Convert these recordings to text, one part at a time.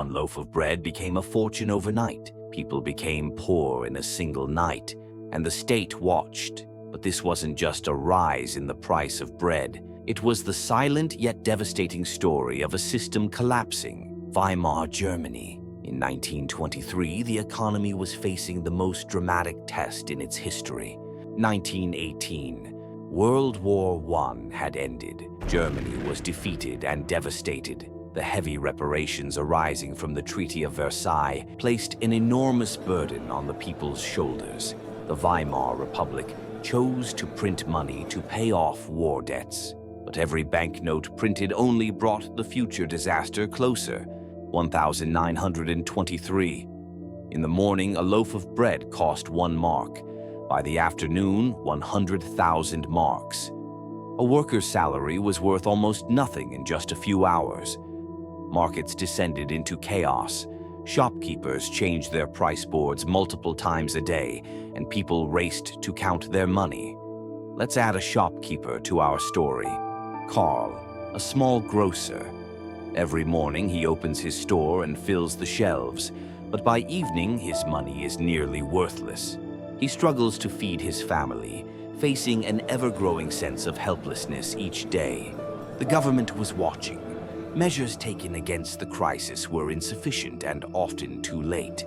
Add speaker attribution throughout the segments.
Speaker 1: One loaf of bread became a fortune overnight. People became poor in a single night, and the state watched. But this wasn't just a rise in the price of bread. It was the silent yet devastating story of a system collapsing. Weimar Germany. In 1923, the economy was facing the most dramatic test in its history. 1918. World War I had ended. Germany was defeated and devastated. The heavy reparations arising from the Treaty of Versailles placed an enormous burden on the people's shoulders. The Weimar Republic chose to print money to pay off war debts. But every banknote printed only brought the future disaster closer. 1923. In the morning, a loaf of bread cost 1 mark. By the afternoon, 100,000 marks. A worker's salary was worth almost nothing in just a few hours. Markets descended into chaos. Shopkeepers changed their price boards multiple times a day, and people raced to count their money. Let's add a shopkeeper to our story. Karl, a small grocer. Every morning he opens his store and fills the shelves, but by evening his money is nearly worthless. He struggles to feed his family, facing an ever-growing sense of helplessness each day. The government was watching. Measures taken against the crisis were insufficient and often too late.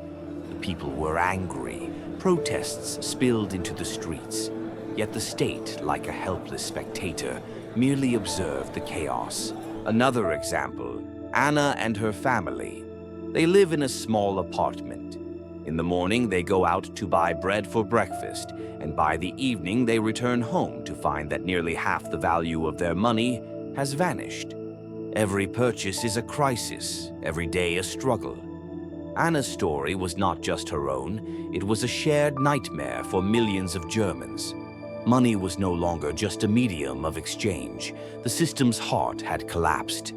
Speaker 1: The people were angry. Protests spilled into the streets. Yet the state, like a helpless spectator, merely observed the chaos. Another example, Anna and her family. They live in a small apartment. In the morning, they go out to buy bread for breakfast, and by the evening, they return home to find that nearly half the value of their money has vanished. Every purchase is a crisis, every day a struggle. Anna's story was not just her own, it was a shared nightmare for millions of Germans. Money was no longer just a medium of exchange. The system's heart had collapsed.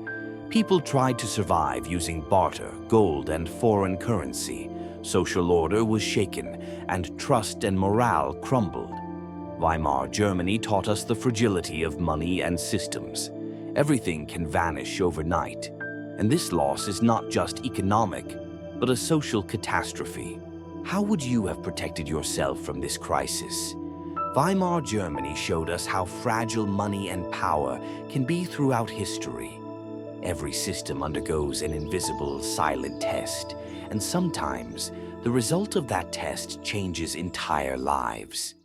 Speaker 1: People tried to survive using barter, gold, and foreign currency. Social order was shaken, and trust and morale crumbled. Weimar Germany taught us the fragility of money and systems. Everything can vanish overnight. And this loss is not just economic, but a social catastrophe. How would you have protected yourself from this crisis? Weimar Germany showed us how fragile money and power can be throughout history. Every system undergoes an invisible, silent test, and sometimes the result of that test changes entire lives.